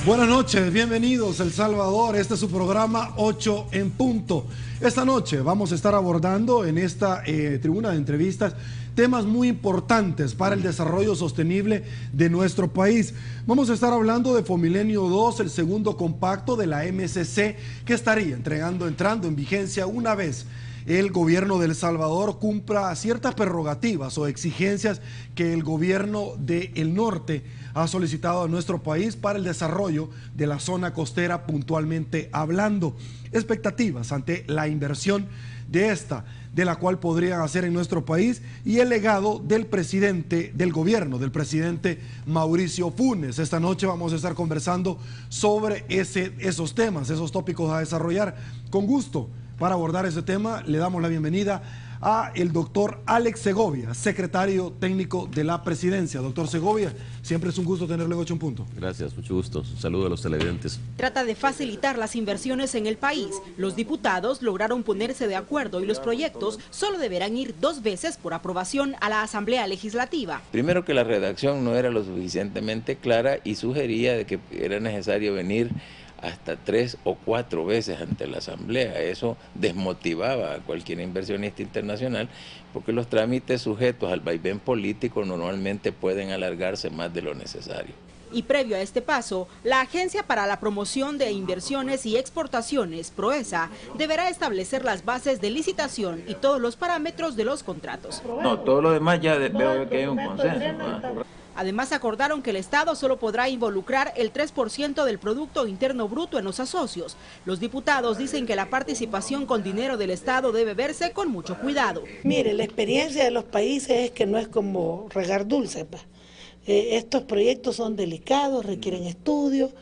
Buenas noches, bienvenidos El Salvador. Este es su programa 8 en punto. Esta noche vamos a estar abordando en esta tribuna de entrevistas temas muy importantes para el desarrollo sostenible de nuestro país. Vamos a estar hablando de Fomilenio 2, el segundo compacto de la MSC, que estaría entrando en vigencia una vez el gobierno de El Salvador cumpla ciertas prerrogativas o exigencias que el gobierno del norte ha solicitado a nuestro país para el desarrollo de la zona costera, puntualmente hablando. Expectativas ante la inversión de la cual podrían hacer en nuestro país, y el legado del presidente del gobierno, del presidente Mauricio Funes. Esta noche vamos a estar conversando sobre esos temas, esos tópicos a desarrollar. Con gusto, para abordar ese tema, le damos la bienvenida a el doctor Alex Segovia, secretario técnico de la presidencia. Doctor Segovia, siempre es un gusto tenerlo en 8 en punto. Gracias, mucho gusto. Un saludo a los televidentes. Trata de facilitar las inversiones en el país. Los diputados lograron ponerse de acuerdo y los proyectos solo deberán ir 2 veces por aprobación a la Asamblea Legislativa. Primero, que la redacción no era lo suficientemente clara y sugería de que era necesario venir hasta 3 o 4 veces ante la Asamblea. Eso desmotivaba a cualquier inversionista internacional, porque los trámites sujetos al vaivén político normalmente pueden alargarse más de lo necesario. Y previo a este paso, la Agencia para la Promoción de Inversiones y Exportaciones, PROESA, deberá establecer las bases de licitación y todos los parámetros de los contratos. No, todo lo demás ya veo que hay un consenso, ¿no? Además, acordaron que el Estado solo podrá involucrar el 3% del Producto Interno Bruto en los asocios. Los diputados dicen que la participación con dinero del Estado debe verse con mucho cuidado. Mire, la experiencia de los países es que no es como regar dulce. Estos proyectos son delicados, requieren estudios.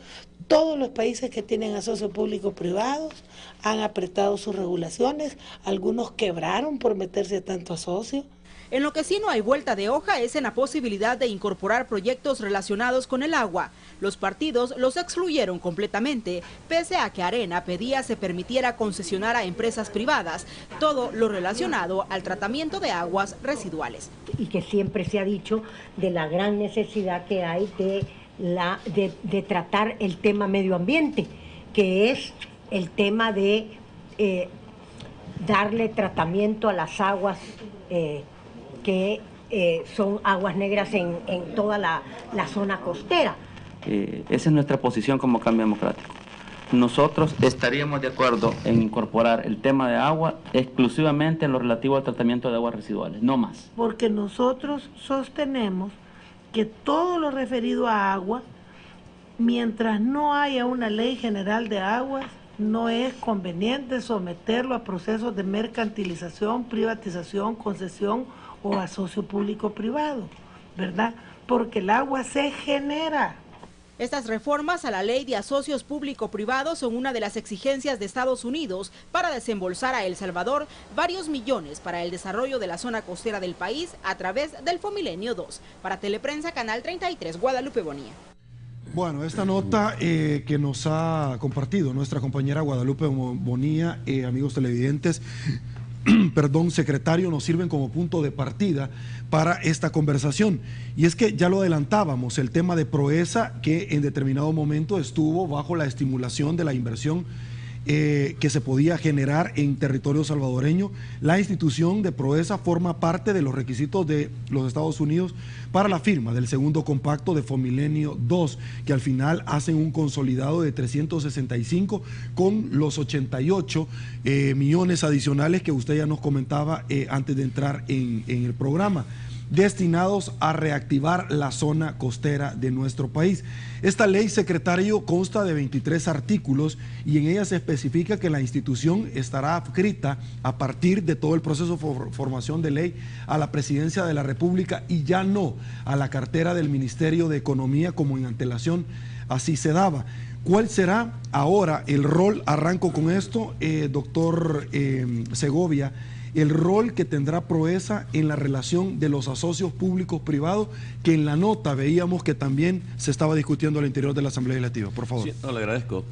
Todos los países que tienen asocios público-privados han apretado sus regulaciones. Algunos quebraron por meterse a tanto asocio. En lo que sí no hay vuelta de hoja es en la posibilidad de incorporar proyectos relacionados con el agua. Los partidos los excluyeron completamente, pese a que Arena pedía se permitiera concesionar a empresas privadas todo lo relacionado al tratamiento de aguas residuales. Y que siempre se ha dicho de la gran necesidad que hay de tratar el tema medio ambiente, que es el tema de darle tratamiento a las aguas que son aguas negras en toda la zona costera. Esa es nuestra posición como Cambio Democrático. Nosotros estaríamos de acuerdo en incorporar el tema de agua exclusivamente en lo relativo al tratamiento de aguas residuales, no más. Porque nosotros sostenemos que todo lo referido a agua, mientras no haya una ley general de aguas, no es conveniente someterlo a procesos de mercantilización, privatización, concesión o asocio público-privado, ¿verdad? Porque el agua se genera. Estas reformas a la ley de asocios público-privados son una de las exigencias de Estados Unidos para desembolsar a El Salvador varios millones para el desarrollo de la zona costera del país a través del Fomilenio 2. Para Teleprensa, Canal 33, Guadalupe Bonilla. Bueno, esta nota que nos ha compartido nuestra compañera Guadalupe Bonilla, amigos televidentes, perdón, secretario, nos sirven como punto de partida para esta conversación. Y es que ya lo adelantábamos, el tema de PROESA, que en determinado momento estuvo bajo la estimulación de la inversión que se podía generar en territorio salvadoreño. La institución de PROESA forma parte de los requisitos de los Estados Unidos para la firma del segundo compacto de Fomilenio 2, que al final hacen un consolidado de 365 con los 88 millones adicionales que usted ya nos comentaba antes de entrar en el programa, destinados a reactivar la zona costera de nuestro país. Esta ley, secretario, consta de 23 artículos y en ella se especifica que la institución estará adscrita a partir de todo el proceso de formación de ley a la Presidencia de la República y ya no a la cartera del Ministerio de Economía como en antelación así se daba. ¿Cuál será ahora el rol? Arranco con esto, doctor Segovia. El rol que tendrá PROESA en la relación de los asocios públicos privados, que en la nota veíamos que también se estaba discutiendo al interior de la Asamblea Legislativa. Por favor. Sí, no, le agradezco.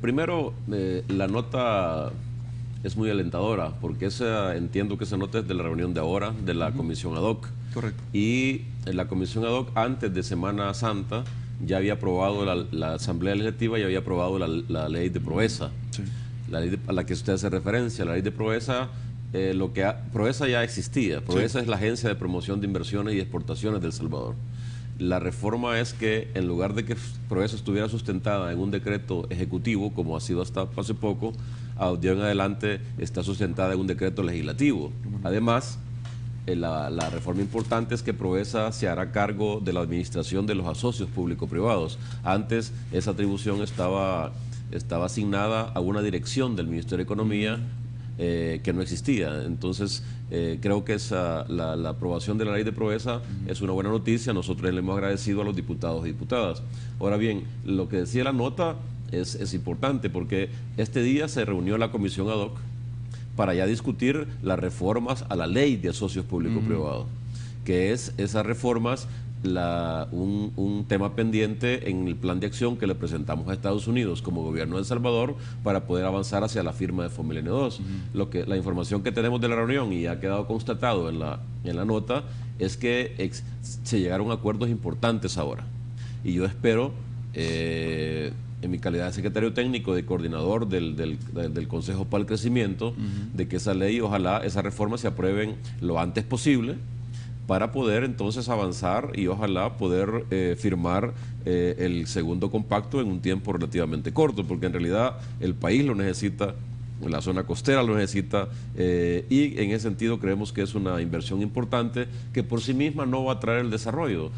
Primero, la nota es muy alentadora, porque entiendo que esa nota es de la reunión de ahora, de la comisión ad hoc. Correcto. Y la comisión ad hoc, antes de Semana Santa, ya había aprobado la Asamblea Legislativa, ya había aprobado la ley de Proesa, sí, la ley a la que usted hace referencia. La ley de Proesa, Proesa ya existía. Proesa, sí, es la Agencia de Promoción de Inversiones y Exportaciones de El Salvador. La reforma es que en lugar de que Proesa estuviera sustentada en un decreto ejecutivo, como ha sido hasta hace poco, de ahora en adelante está sustentada en un decreto legislativo. Además, la reforma importante es que Proesa se hará cargo de la administración de los asocios público-privados. Antes esa atribución estaba asignada a una dirección del Ministerio de Economía que no existía. Entonces creo que la aprobación de la ley de Proesa es una buena noticia. Nosotros le hemos agradecido a los diputados y diputadas. Ahora bien, lo que decía la nota es importante, porque este día se reunió la comisión ad hoc para ya discutir las reformas a la ley de asocios público-privados, que es esas reformas un tema pendiente en el plan de acción que le presentamos a Estados Unidos como gobierno de El Salvador para poder avanzar hacia la firma de FOMILENIO 2. La información que tenemos de la reunión, y ha quedado constatado en la nota, es que se llegaron a acuerdos importantes ahora. Y yo espero, en mi calidad de secretario técnico y coordinador del Consejo para el Crecimiento, de que esa ley, ojalá esas reformas se aprueben lo antes posible, para poder entonces avanzar y ojalá poder firmar el segundo compacto en un tiempo relativamente corto, porque en realidad el país lo necesita, la zona costera lo necesita, y en ese sentido creemos que es una inversión importante que por sí misma no va a traer el desarrollo.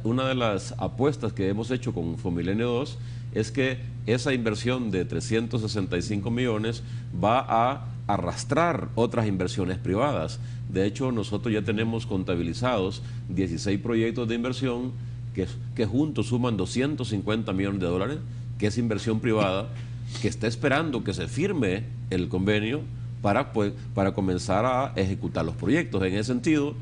Una de las apuestas que hemos hecho con FOMILENIO 2 es que esa inversión de 365 millones va a arrastrar otras inversiones privadas. De hecho, nosotros ya tenemos contabilizados 16 proyectos de inversión que juntos suman 250 millones de dólares, que es inversión privada, que está esperando que se firme el convenio para comenzar a ejecutar los proyectos. En ese sentido,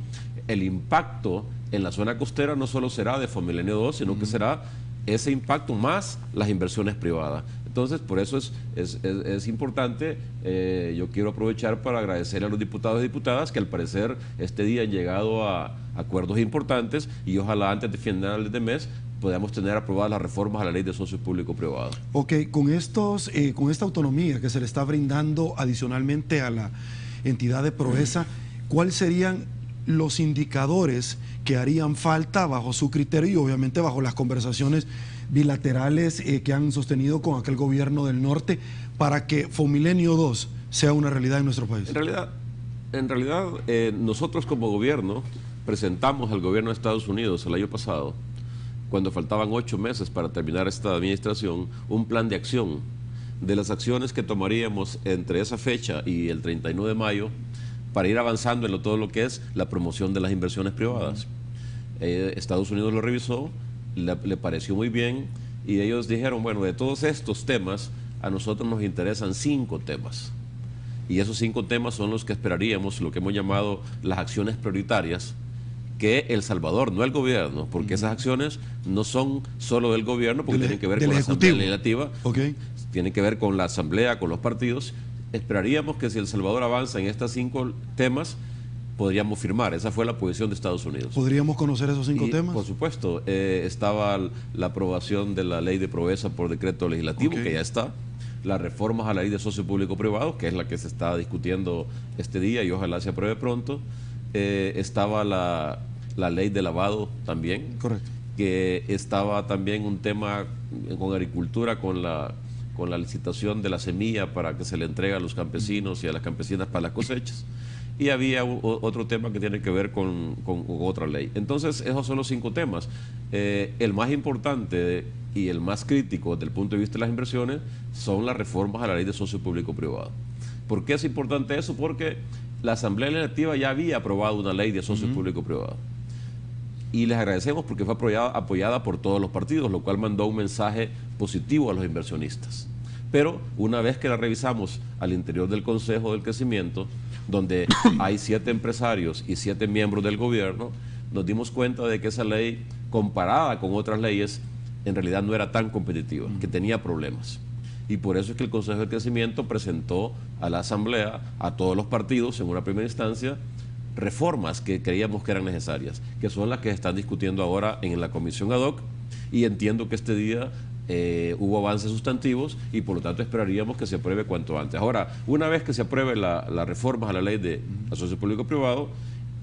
el impacto en la zona costera no solo será de FOMILENIO 2, sino que será ese impacto más las inversiones privadas. Entonces, por eso es importante. Yo quiero aprovechar para agradecer a los diputados y diputadas que al parecer este día han llegado a acuerdos importantes, y ojalá antes de finales de mes podamos tener aprobadas las reformas a la ley de socios público-privados. Ok, con esta autonomía que se le está brindando adicionalmente a la entidad de Proesa, ¿cuáles serían los indicadores que harían falta bajo su criterio y obviamente bajo las conversaciones bilaterales que han sostenido con aquel gobierno del norte para que FOMILENIO 2 sea una realidad en nuestro país? En realidad nosotros como gobierno presentamos al gobierno de Estados Unidos el año pasado, cuando faltaban 8 meses para terminar esta administración, un plan de acción de las acciones que tomaríamos entre esa fecha y el 31 de mayo para ir avanzando en todo lo que es la promoción de las inversiones privadas. Estados Unidos lo revisó, le pareció muy bien, y ellos dijeron, bueno, de todos estos temas, a nosotros nos interesan 5 temas. Y esos 5 temas son los que esperaríamos, lo que hemos llamado las acciones prioritarias, que El Salvador, no el gobierno, porque esas acciones no son solo del gobierno, porque tienen que ver con la Asamblea Legislativa, tienen que ver con la Asamblea, con los partidos. Esperaríamos que si El Salvador avanza en estos 5 temas, podríamos firmar. Esa fue la posición de Estados Unidos. ¿Podríamos conocer esos 5 temas? Por supuesto. Estaba la aprobación de la ley de Proesa por decreto legislativo, que ya está. Las reformas a la ley de socios público-privados, que es la que se está discutiendo este día y ojalá se apruebe pronto. Estaba la ley de lavado también. Correcto. Que estaba también un tema con agricultura, con la licitación de la semilla para que se le entregue a los campesinos y a las campesinas para las cosechas. Y había otro tema que tiene que ver con otra ley. Entonces, esos son los 5 temas. El más importante y el más crítico desde el punto de vista de las inversiones son las reformas a la ley de socio público-privado. ¿Por qué es importante eso? Porque la Asamblea Legislativa ya había aprobado una ley de socios público-privado. Y les agradecemos porque fue apoyada por todos los partidos, lo cual mandó un mensaje positivo a los inversionistas. Pero una vez que la revisamos al interior del Consejo del Crecimiento, donde hay 7 empresarios y 7 miembros del gobierno, nos dimos cuenta de que esa ley, comparada con otras leyes, en realidad no era tan competitiva, que tenía problemas. Y por eso es que el Consejo del Crecimiento presentó a la Asamblea, a todos los partidos en una primera instancia, reformas que creíamos que eran necesarias, que son las que están discutiendo ahora en la comisión ad hoc, y entiendo que este día hubo avances sustantivos y por lo tanto esperaríamos que se apruebe cuanto antes. Ahora, una vez que se apruebe las reformas a la ley de asocio público-privado,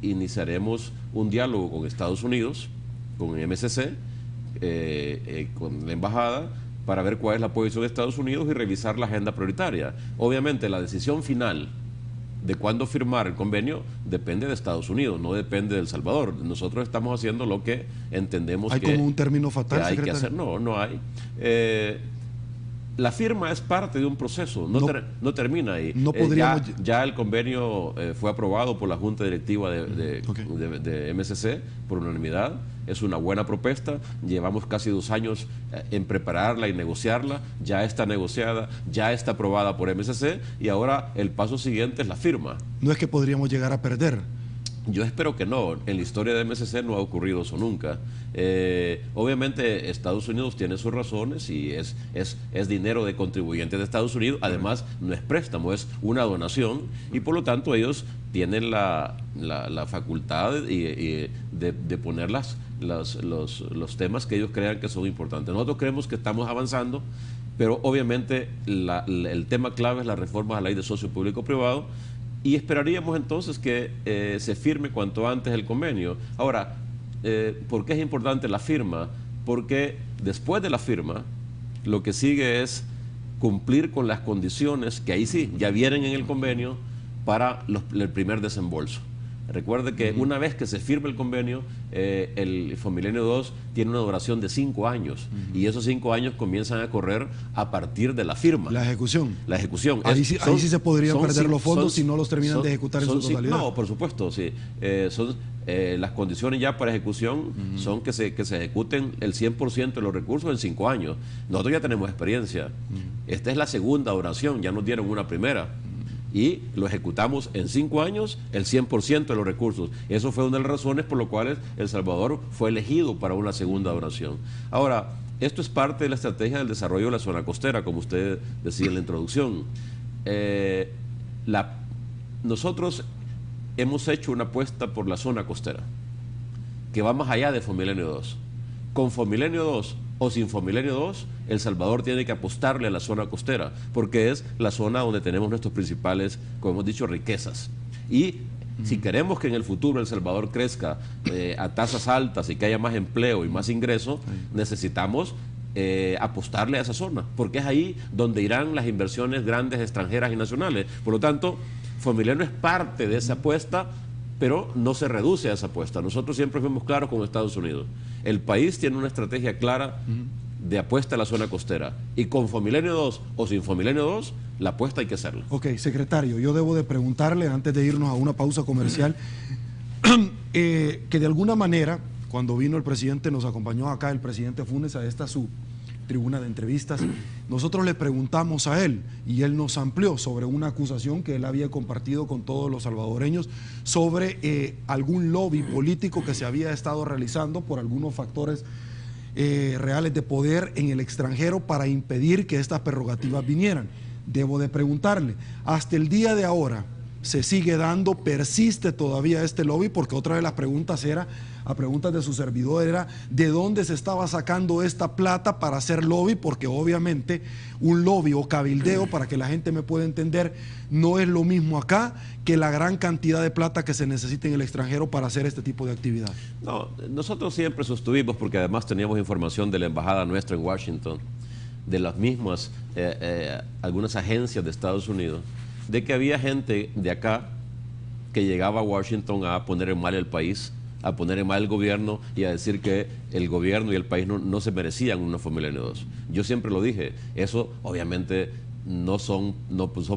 iniciaremos un diálogo con Estados Unidos, con el MSC, con la embajada, para ver cuál es la posición de Estados Unidos y revisar la agenda prioritaria. Obviamente la decisión final de cuándo firmar el convenio depende de Estados Unidos, no depende de El Salvador. Nosotros estamos haciendo lo que entendemos ¿Hay como un término fatal, que hay secretario? que hacer. No, no hay. La firma es parte de un proceso, no termina ahí. No podríamos... ya el convenio fue aprobado por la Junta Directiva de MSC por unanimidad. Es una buena propuesta. Llevamos casi 2 años en prepararla y negociarla. Ya está negociada, ya está aprobada por MSC y ahora el paso siguiente es la firma. No es que podríamos llegar a perder. Yo espero que no. En la historia de MSC no ha ocurrido eso nunca. Obviamente Estados Unidos tiene sus razones y es dinero de contribuyentes de Estados Unidos. Además, no es préstamo, es una donación y por lo tanto ellos tienen la facultad de poner los temas que ellos crean que son importantes. Nosotros creemos que estamos avanzando, pero obviamente el tema clave es la reforma a la ley de socio público-privado. Y esperaríamos entonces que se firme cuanto antes el convenio. Ahora, ¿por qué es importante la firma? Porque después de la firma, lo que sigue es cumplir con las condiciones que ahí sí, ya vienen en el convenio para el primer desembolso. Recuerde que una vez que se firme el convenio, el Fomilenio 2 tiene una duración de 5 años y esos 5 años comienzan a correr a partir de la firma. La ejecución. La ejecución. Ahí sí se podrían perder los fondos si no los terminan de ejecutar en su totalidad. No, por supuesto, sí. Las condiciones ya para ejecución son que se ejecuten el 100% de los recursos en 5 años. Nosotros ya tenemos experiencia. Esta es la segunda oración, ya nos dieron una primera. Y lo ejecutamos en 5 años, el 100% de los recursos. Eso fue una de las razones por las cuales El Salvador fue elegido para una segunda oración. Ahora, esto es parte de la estrategia del desarrollo de la zona costera, como usted decía en la introducción. Nosotros hemos hecho una apuesta por la zona costera, que va más allá de Fomilenio 2. Con Fomilenio 2 o sin Fomilenio 2, El Salvador tiene que apostarle a la zona costera, porque es la zona donde tenemos nuestros principales, como hemos dicho, riquezas. Y si queremos que en el futuro El Salvador crezca a tasas altas y que haya más empleo y más ingreso, necesitamos apostarle a esa zona, porque es ahí donde irán las inversiones grandes extranjeras y nacionales. Por lo tanto, Fomilenio es parte de esa apuesta, pero no se reduce a esa apuesta. Nosotros siempre fuimos claros con Estados Unidos. El país tiene una estrategia clara de apuesta a la zona costera. Y con Fomilenio 2 o sin Fomilenio 2, la apuesta hay que hacerla. Ok, secretario, yo debo de preguntarle, antes de irnos a una pausa comercial, que de alguna manera, cuando vino el presidente, nos acompañó acá el presidente Funes a esta su tribuna de entrevistas, nosotros le preguntamos a él y él nos amplió sobre una acusación que él había compartido con todos los salvadoreños sobre algún lobby político que se había estado realizando por algunos factores reales de poder en el extranjero para impedir que estas prerrogativas vinieran. Debo de preguntarle, hasta el día de ahora, ¿se sigue dando, persiste todavía este lobby? Porque otra de las preguntas era, a preguntas de su servidor, era ¿de dónde se estaba sacando esta plata para hacer lobby? Porque obviamente un lobby o cabildeo, para que la gente me pueda entender, no es lo mismo acá que la gran cantidad de plata que se necesita en el extranjero para hacer este tipo de actividad. No, nosotros siempre sostuvimos, porque además teníamos información de la embajada nuestra en Washington, de las mismas, algunas agencias de Estados Unidos, de que había gente de acá que llegaba a Washington a poner en mal el país, a poner en mal el gobierno y a decir que el gobierno y el país no se merecían una Fomilenio 2. Yo siempre lo dije, eso obviamente no son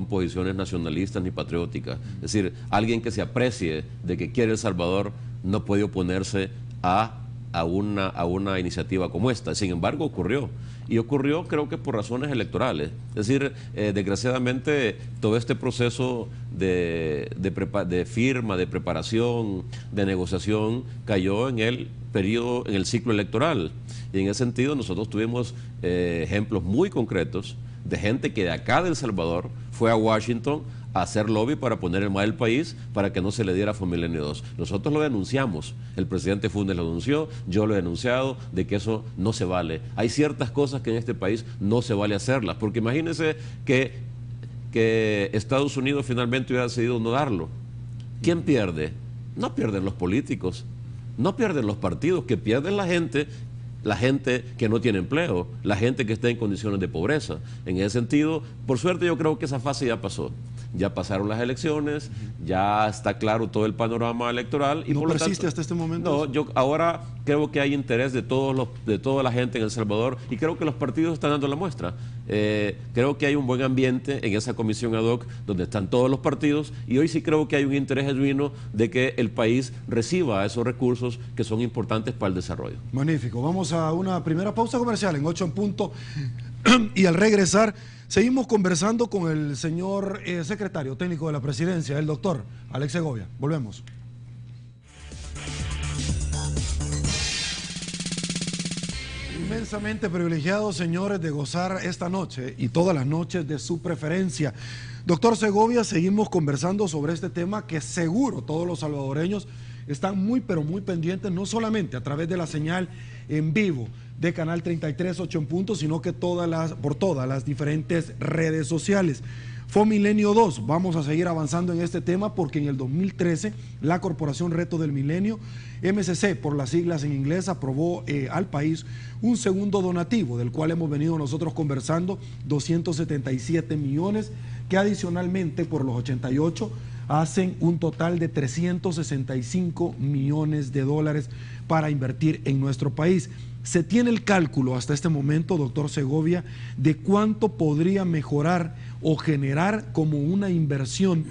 posiciones nacionalistas ni patrióticas. Es decir, alguien que se aprecie de que quiere El Salvador no puede oponerse a una iniciativa como esta. Sin embargo, ocurrió. Y ocurrió, creo que por razones electorales. Es decir, desgraciadamente, todo este proceso de firma, de preparación, de negociación, cayó en el periodo, en el ciclo electoral. Y en ese sentido, nosotros tuvimos ejemplos muy concretos de gente que de acá de El Salvador fue a Washington a hacer lobby para poner en mal el país para que no se le diera Fomilenio 2. Nosotros lo denunciamos, el presidente Funes lo denunció, yo lo he denunciado, de que eso no se vale. Hay ciertas cosas que en este país no se vale hacerlas, porque imagínense que Estados Unidos finalmente hubiera decidido no darlo. ¿Quién pierde? No pierden los políticos, no pierden los partidos, que pierden la gente que no tiene empleo, la gente que está en condiciones de pobreza. En ese sentido, por suerte yo creo que esa fase ya pasó. Ya pasaron las elecciones, ya está claro todo el panorama electoral. Y ¿No por lo persiste tanto, hasta este momento? No, yo ahora creo que hay interés de toda la gente en El Salvador, y creo que los partidos están dando la muestra. Creo que hay un buen ambiente en esa comisión ad hoc donde están todos los partidos, y hoy sí creo que hay un interés genuino de que el país reciba esos recursos que son importantes para el desarrollo. Magnífico. Vamos a una primera pausa comercial en 8 en punto y al regresar seguimos conversando con el señor secretario técnico de la presidencia, el doctor Alex Segovia. Volvemos. Inmensamente privilegiados, señores, de gozar esta noche y todas las noches de su preferencia. Doctor Segovia, seguimos conversando sobre este tema que seguro todos los salvadoreños están muy, pero muy pendientes, no solamente a través de la señal en vivo de Canal 33, 8 en punto, sino que por todas las diferentes redes sociales. Fomilenio 2, vamos a seguir avanzando en este tema porque en el 2013 la Corporación Reto del Milenio, MCC por las siglas en inglés, aprobó al país un segundo donativo, del cual hemos venido nosotros conversando, 277 millones, que adicionalmente por los 88 hacen un total de 365 millones de dólares para invertir en nuestro país. ¿Se tiene el cálculo hasta este momento, doctor Segovia, de cuánto podría mejorar o generar como una inversión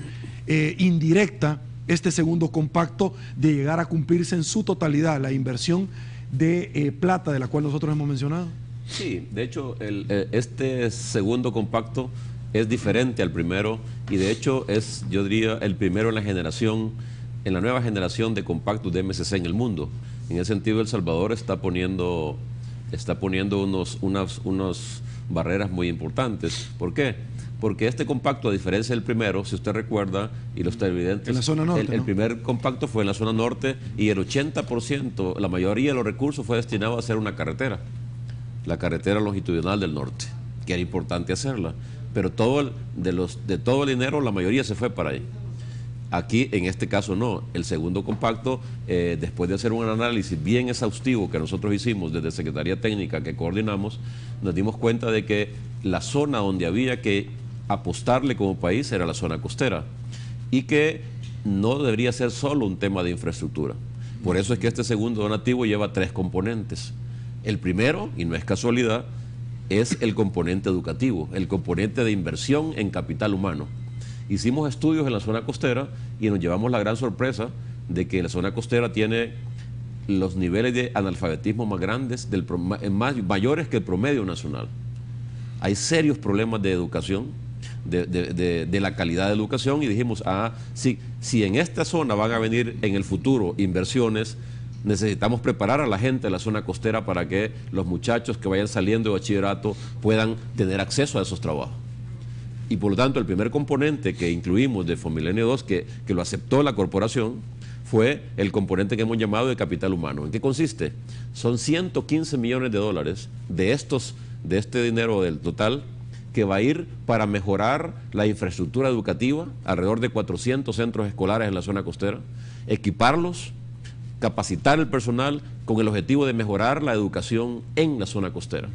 indirecta este segundo compacto de llegar a cumplirse en su totalidad la inversión de plata de la cual nosotros hemos mencionado? Sí, de hecho, este segundo compacto es diferente al primero, y de hecho es, yo diría, el primero en la nueva generación de compactos de MCC en el mundo. En ese sentido, El Salvador está poniendo unas barreras muy importantes. ¿Por qué? Porque este compacto, a diferencia del primero, si usted recuerda, y los televidentes, en la zona norte, el primer compacto fue en la zona norte, y el 80%, la mayoría de los recursos fue destinado a hacer una carretera, la carretera longitudinal del norte, que era importante hacerla, pero de todo el dinero, la mayoría se fue para ahí. Aquí, en este caso, no. El segundo compacto, después de hacer un análisis bien exhaustivo que nosotros hicimos desde Secretaría Técnica que coordinamos, nos dimos cuenta de que la zona donde había que apostarle como país era la zona costera, y que no debería ser solo un tema de infraestructura. Por eso es que este segundo donativo lleva 3 componentes. El primero, y no es casualidad, es el componente educativo, el componente de inversión en capital humano. Hicimos estudios en la zona costera y nos llevamos la gran sorpresa de que la zona costera tiene los niveles de analfabetismo más grandes, mayores que el promedio nacional. Hay serios problemas de educación, de la calidad de educación, y dijimos, si en esta zona van a venir en el futuro inversiones, necesitamos preparar a la gente de la zona costera para que los muchachos que vayan saliendo de bachillerato puedan tener acceso a esos trabajos. Y por lo tanto, el primer componente que incluimos de Fomilenio 2, que lo aceptó la corporación, fue el componente que hemos llamado de capital humano. ¿En qué consiste? Son 115 millones de dólares de este dinero del total, que va a ir para mejorar la infraestructura educativa, alrededor de 400 centros escolares en la zona costera, equiparlos, capacitar el personal con el objetivo de mejorar la educación en la zona costera.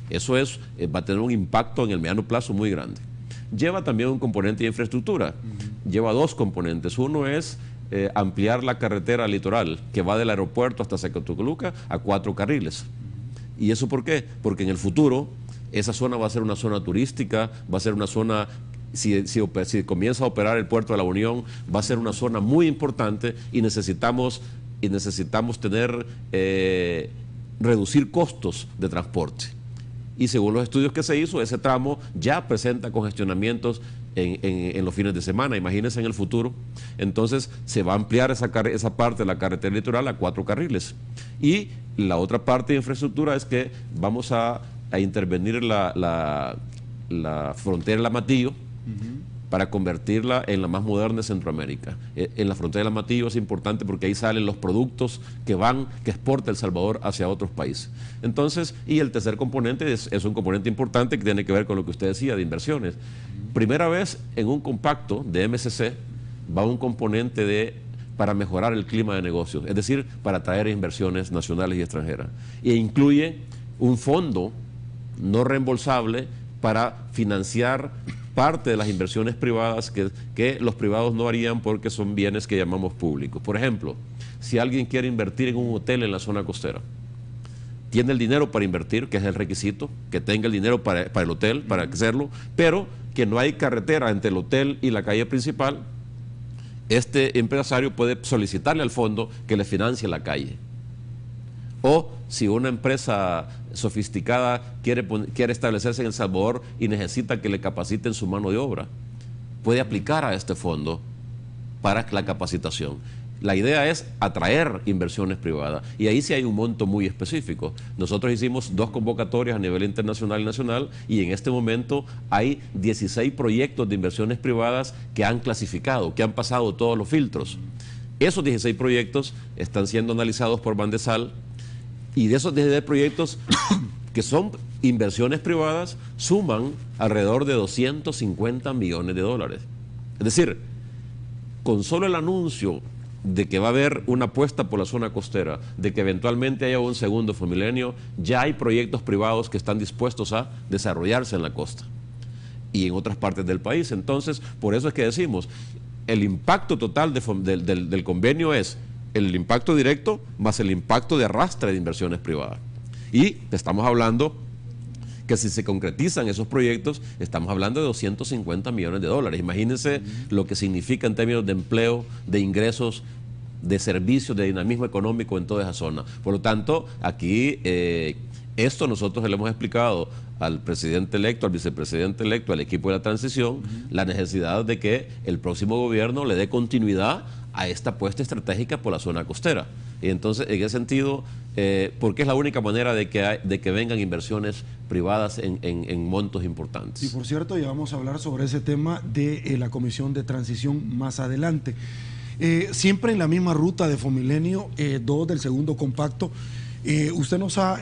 Eso va a tener un impacto en el mediano plazo muy grande. Lleva también un componente de infraestructura, lleva 2 componentes. Uno es ampliar la carretera litoral que va del aeropuerto hasta Zacatecoluca a 4 carriles. ¿Y eso por qué? Porque en el futuro esa zona va a ser una zona turística, va a ser una zona, si comienza a operar el puerto de la Unión, va a ser una zona muy importante, y necesitamos reducir costos de transporte. Y según los estudios que se hizo, ese tramo ya presenta congestionamientos en los fines de semana. Imagínense en el futuro. Entonces se va a ampliar esa parte de la carretera litoral a 4 carriles. Y la otra parte de infraestructura es que vamos a intervenir la frontera del Amatillo, para convertirla en la más moderna de Centroamérica. En la frontera de Matillo es importante porque ahí salen los productos que exporta El Salvador hacia otros países. Entonces, y el tercer componente es un componente importante que tiene que ver con lo que usted decía de inversiones. Primera vez en un compacto de MSC va un componente para mejorar el clima de negocios, es decir, para atraer inversiones nacionales y extranjeras. E incluye un fondo no reembolsable para financiar parte de las inversiones privadas que los privados no harían porque son bienes que llamamos públicos. Por ejemplo, si alguien quiere invertir en un hotel en la zona costera, tiene el dinero para invertir, que es el requisito, que tenga el dinero para el hotel, para hacerlo, pero que no hay carretera entre el hotel y la calle principal, este empresario puede solicitarle al fondo que le financie la calle. O si una empresa sofisticada quiere establecerse en El Salvador y necesita que le capaciten su mano de obra, puede aplicar a este fondo para la capacitación. La idea es atraer inversiones privadas y ahí sí hay un monto muy específico. Nosotros hicimos 2 convocatorias a nivel internacional y nacional y en este momento hay 16 proyectos de inversiones privadas que han clasificado, que han pasado todos los filtros. Esos 16 proyectos están siendo analizados por Bandesal y de esos 16 proyectos que son inversiones privadas suman alrededor de 250 millones de dólares. Es decir, con solo el anuncio de que va a haber una apuesta por la zona costera, de que eventualmente haya un segundo Fomilenio, ya hay proyectos privados que están dispuestos a desarrollarse en la costa y en otras partes del país. Entonces, por eso es que decimos, el impacto total del convenio es el impacto directo más el impacto de arrastre de inversiones privadas. Y estamos hablando que si se concretizan esos proyectos, estamos hablando de 250 millones de dólares. Imagínense lo que significa en términos de empleo, de ingresos, de servicios, de dinamismo económico en toda esa zona. Por lo tanto, aquí esto nosotros le hemos explicado al presidente electo, al vicepresidente electo, al equipo de la transición, la necesidad de que el próximo gobierno le dé continuidad a esta apuesta estratégica por la zona costera. Y entonces, en ese sentido, porque es la única manera de que vengan inversiones privadas en montos importantes. Y por cierto, ya vamos a hablar sobre ese tema de la Comisión de Transición más adelante. Siempre en la misma ruta de Fomilenio 2 del segundo compacto, usted nos ha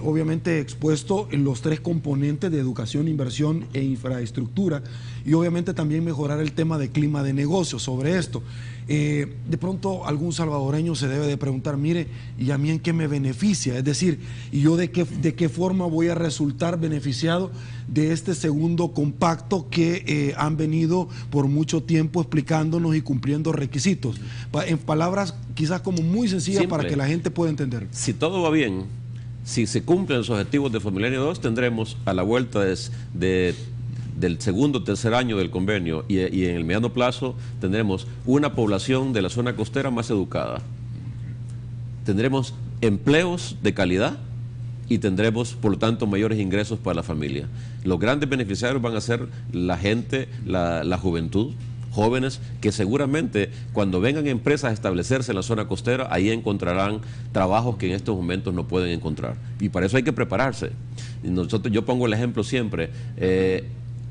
obviamente expuesto los 3 componentes de educación, inversión e infraestructura y obviamente también mejorar el tema de clima de negocios. Sobre esto, de pronto algún salvadoreño se debe de preguntar, mire, ¿y a mí en qué me beneficia? Es decir, ¿y yo de qué forma voy a resultar beneficiado de este segundo compacto que han venido por mucho tiempo explicándonos y cumpliendo requisitos? En palabras quizás como muy sencillas para que la gente pueda entender. Si todo va bien, si se cumplen los objetivos de Fomilenio 2, tendremos a la vuelta del segundo o tercer año del convenio y en el mediano plazo tendremos una población de la zona costera más educada. Tendremos empleos de calidad y tendremos, por lo tanto, mayores ingresos para la familia. Los grandes beneficiarios van a ser la gente, la juventud, jóvenes que seguramente cuando vengan empresas a establecerse en la zona costera, ahí encontrarán trabajos que en estos momentos no pueden encontrar. Y para eso hay que prepararse. Yo pongo el ejemplo siempre.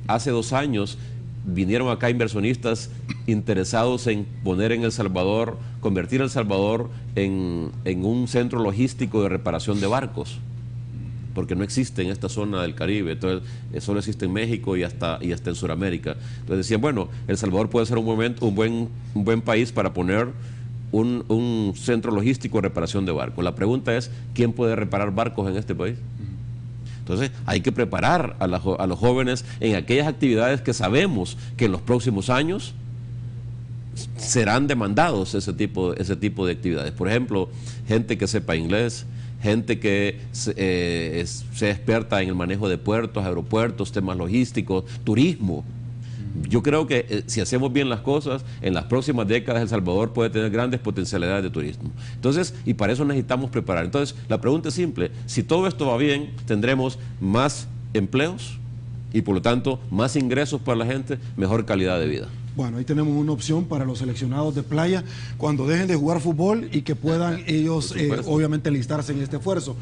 Hace 2 años vinieron acá inversionistas interesados en poner en El Salvador, convertir El Salvador en un centro logístico de reparación de barcos, porque no existe en esta zona del Caribe, entonces solo existe en México y hasta en Sudamérica. Entonces decían, bueno, El Salvador puede ser un buen país para poner un centro logístico de reparación de barcos. La pregunta es, ¿quién puede reparar barcos en este país? Entonces hay que preparar a los jóvenes en aquellas actividades que sabemos que en los próximos años serán demandados ese tipo de actividades. Por ejemplo, gente que sepa inglés, gente que sea experta en el manejo de puertos, aeropuertos, temas logísticos, turismo. Yo creo que si hacemos bien las cosas, en las próximas décadas El Salvador puede tener grandes potencialidades de turismo. Entonces, y para eso necesitamos preparar. Entonces, la pregunta es simple: si todo esto va bien, tendremos más empleos y por lo tanto más ingresos para la gente, mejor calidad de vida. Bueno, ahí tenemos una opción para los seleccionados de playa cuando dejen de jugar fútbol y que puedan ellos obviamente enlistarse en este esfuerzo.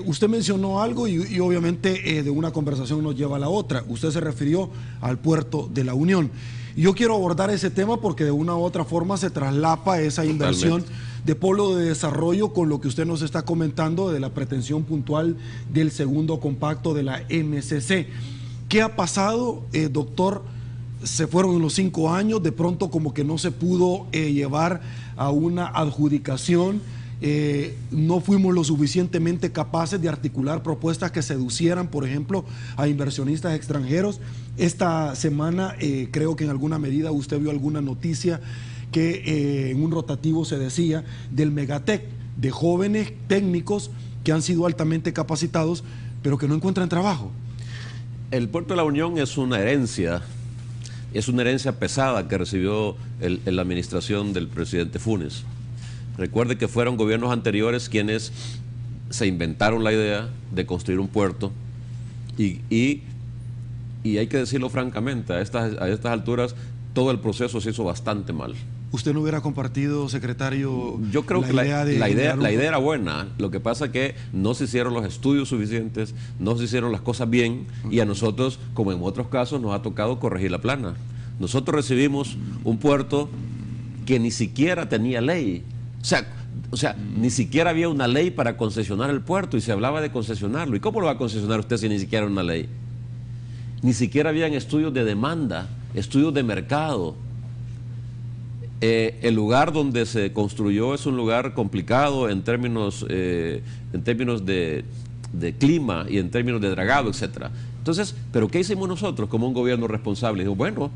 Usted mencionó algo y obviamente de una conversación nos lleva a la otra. Usted se refirió al puerto de la Unión. Y yo quiero abordar ese tema porque de una u otra forma se traslapa esa inversión de polo de desarrollo con lo que usted nos está comentando de la pretensión puntual del segundo compacto de la MCC. ¿Qué ha pasado, doctor? Se fueron los 5 años, de pronto como que no se pudo llevar a una adjudicación, no fuimos lo suficientemente capaces de articular propuestas que seducieran, por ejemplo, a inversionistas extranjeros. Esta semana creo que en alguna medida usted vio alguna noticia que en un rotativo se decía del Megatec, de jóvenes técnicos que han sido altamente capacitados, pero que no encuentran trabajo. El Puerto de la Unión es una herencia pesada que recibió la administración del presidente Funes. Recuerde que fueron gobiernos anteriores quienes se inventaron la idea de construir un puerto y hay que decirlo francamente, a estas alturas todo el proceso se hizo bastante mal. ¿Usted no hubiera compartido, secretario? Yo creo que la idea era buena. Lo que pasa es que no se hicieron los estudios suficientes, no se hicieron las cosas bien y a nosotros, como en otros casos, nos ha tocado corregir la plana. Nosotros recibimos un puerto que ni siquiera tenía ley. O sea, ni siquiera había una ley para concesionar el puerto y se hablaba de concesionarlo. ¿Y cómo lo va a concesionar usted si ni siquiera hay una ley? Ni siquiera habían estudios de demanda, estudios de mercado. El lugar donde se construyó es un lugar complicado en términos de clima y en términos de dragado, etcétera. Entonces, ¿pero qué hicimos nosotros como un gobierno responsable? Digo, bueno,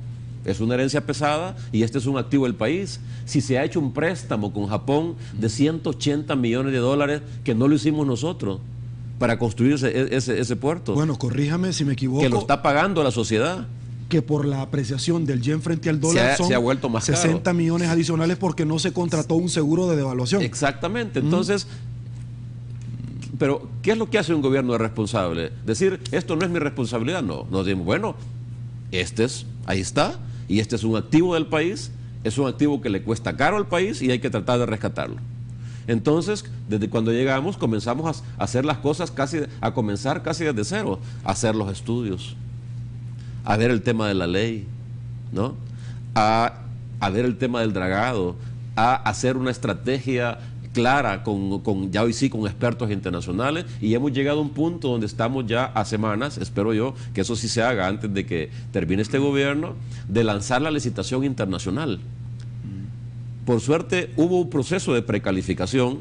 es una herencia pesada y este es un activo del país. Si se ha hecho un préstamo con Japón de 180 millones de dólares que no lo hicimos nosotros para construir ese puerto. Bueno, corríjame si me equivoco. Que lo está pagando la sociedad. Que por la apreciación del yen frente al dólar se ha vuelto más 60 caro. Millones adicionales porque no se contrató un seguro de devaluación. Exactamente. Entonces, pero ¿qué es lo que hace un gobierno responsable? Decir, esto no es mi responsabilidad. No, nos decimos, bueno, ahí está, y este es un activo del país, es un activo que le cuesta caro al país y hay que tratar de rescatarlo. Entonces, desde cuando llegamos, comenzamos a hacer las cosas a comenzar casi desde cero, a hacer los estudios, a ver el tema de la ley, ¿no? A ver el tema del dragado, a hacer una estrategia clara ya hoy sí con expertos internacionales, y hemos llegado a un punto donde estamos ya a semanas, espero yo que eso sí se haga antes de que termine este gobierno, de lanzar la licitación internacional. Por suerte hubo un proceso de precalificación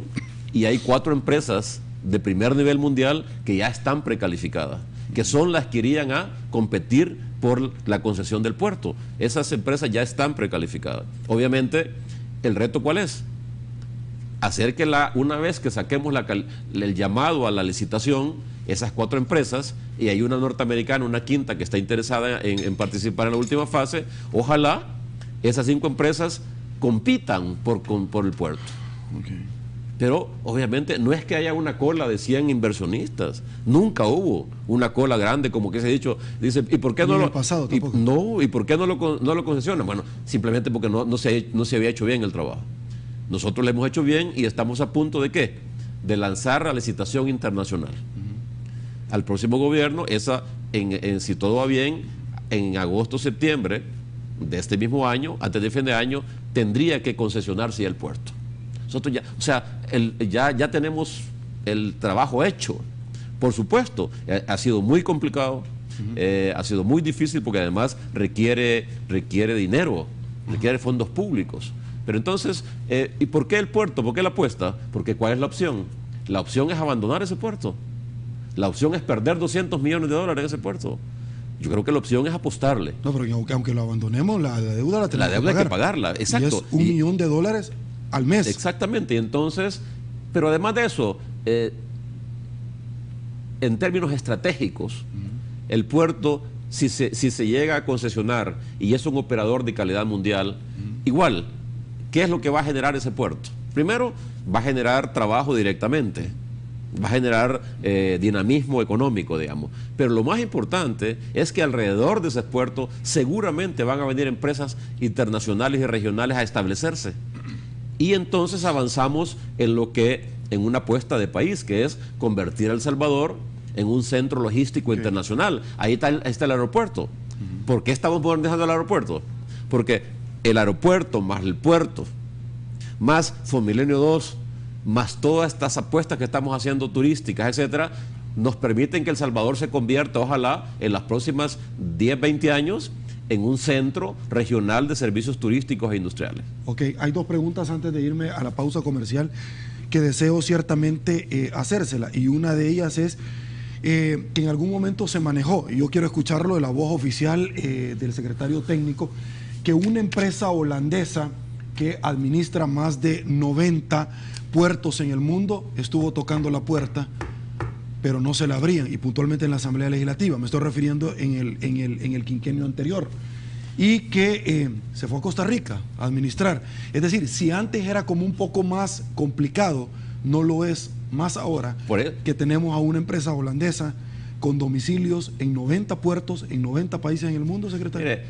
y hay 4 empresas de primer nivel mundial que ya están precalificadas, que son las que irían a competir por la concesión del puerto. Esas empresas ya están precalificadas. Obviamente, ¿el reto cuál es? Hacer que una vez que saquemos el llamado a la licitación, esas 4 empresas, y hay una norteamericana, una quinta que está interesada en participar en la última fase, ojalá esas 5 empresas compitan por el puerto. Okay. Pero obviamente no es que haya una cola de 100 inversionistas, nunca hubo una cola grande como que se ha dicho. Dice, ¿y por qué no lo pasado tampoco? ¿Y por qué no lo concesionan? Bueno, simplemente porque no se había hecho bien el trabajo. Nosotros lo hemos hecho bien y estamos a punto de ¿qué? De lanzar la licitación internacional. Al próximo gobierno, si todo va bien, en agosto, septiembre de este mismo año, antes de fin de año, tendría que concesionarse el puerto. Nosotros ya tenemos el trabajo hecho. Por supuesto, ha sido muy complicado, ha sido muy difícil porque además requiere dinero, requiere fondos públicos. Pero entonces, ¿y por qué el puerto? ¿Por qué la apuesta? Porque ¿cuál es la opción? La opción es abandonar ese puerto. La opción es perder 200 millones de dólares en ese puerto. Yo creo que la opción es apostarle. No, pero aunque lo abandonemos, la deuda la tenemos que pagar. La deuda hay que pagarla, exacto. Y es $1 millón al mes. Exactamente, y entonces, pero además de eso, en términos estratégicos, el puerto, si se llega a concesionar y es un operador de calidad mundial, igual, ¿qué es lo que va a generar ese puerto? Primero, va a generar trabajo directamente. va a generar dinamismo económico, digamos. Pero lo más importante es que alrededor de ese puerto seguramente van a venir empresas internacionales y regionales a establecerse. Y entonces avanzamos en una apuesta de país, que es convertir a El Salvador en un centro logístico internacional. Ahí está el aeropuerto. ¿Por qué estamos modernizando el aeropuerto? Porque el aeropuerto más el puerto, más Fomilenio 2, más todas estas apuestas que estamos haciendo turísticas, etcétera, nos permiten que El Salvador se convierta, ojalá, en las próximas 10, 20 años, en un centro regional de servicios turísticos e industriales. Ok, hay dos preguntas antes de irme a la pausa comercial que deseo ciertamente hacérsela, y una de ellas es que en algún momento se manejó, y yo quiero escucharlo de la voz oficial del secretario técnico, que una empresa holandesa que administra más de 90 puertos en el mundo estuvo tocando la puerta, pero no se la abrían, y puntualmente en la Asamblea Legislativa, me estoy refiriendo en el quinquenio anterior, y que se fue a Costa Rica a administrar. Es decir, si antes era como un poco más complicado, no lo es más ahora que tenemos a una empresa holandesa con domicilios en 90 puertos, en 90 países en el mundo, secretario. Mire,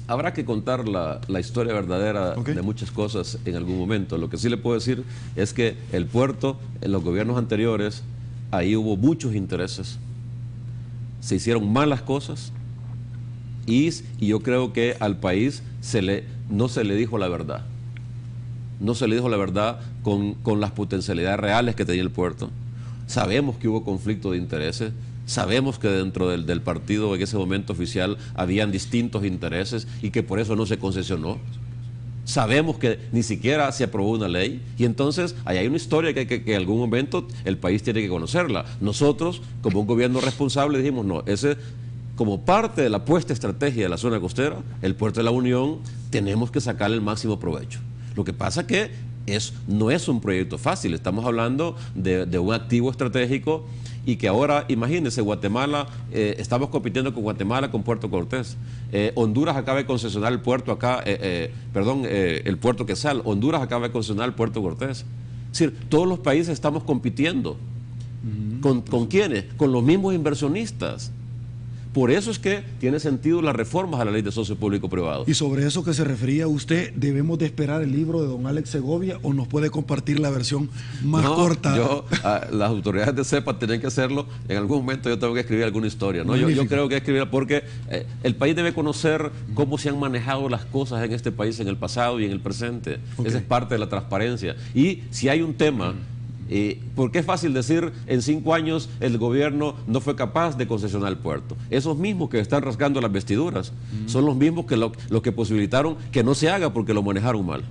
habrá que contar la historia verdadera de muchas cosas en algún momento. Lo que sí le puedo decir es que el puerto, en los gobiernos anteriores, ahí hubo muchos intereses, se hicieron malas cosas, y yo creo que al país no se le dijo la verdad. No se le dijo la verdad con las potencialidades reales que tenía el puerto. Sabemos que hubo conflicto de intereses, sabemos que dentro del partido en ese momento oficial habían distintos intereses y que por eso no se concesionó. Sabemos que ni siquiera se aprobó una ley, y entonces ahí hay una historia que en algún momento el país tiene que conocerla. Nosotros, como un gobierno responsable, dijimos no, como parte de la puesta estrategia de la zona costera, el puerto de la Unión, tenemos que sacarle el máximo provecho. Lo que pasa que no es un proyecto fácil, estamos hablando de un activo estratégico, y que ahora, imagínense, Guatemala, estamos compitiendo con Guatemala, con Puerto Cortés. Honduras acaba de concesionar el puerto acá, el puerto Quesal. Honduras acaba de concesionar el puerto Cortés. Es decir, todos los países estamos compitiendo. ¿Con quiénes? Con los mismos inversionistas. Por eso es que tiene sentido las reformas a la ley de socio público-privado. Y sobre eso que se refería usted, ¿debemos de esperar el libro de don Alex Segovia o nos puede compartir la versión más corta? Las autoridades de CEPA tienen que hacerlo. En algún momento yo tengo que escribir alguna historia, ¿no? Yo creo que escribirla porque el país debe conocer cómo se han manejado las cosas en este país en el pasado y en el presente. Esa es parte de la transparencia. Y si hay un tema... porque es fácil decir, en 5 años el gobierno no fue capaz de concesionar el puerto. Esos mismos que están rasgando las vestiduras son los mismos que los que posibilitaron que no se haga porque lo manejaron mal.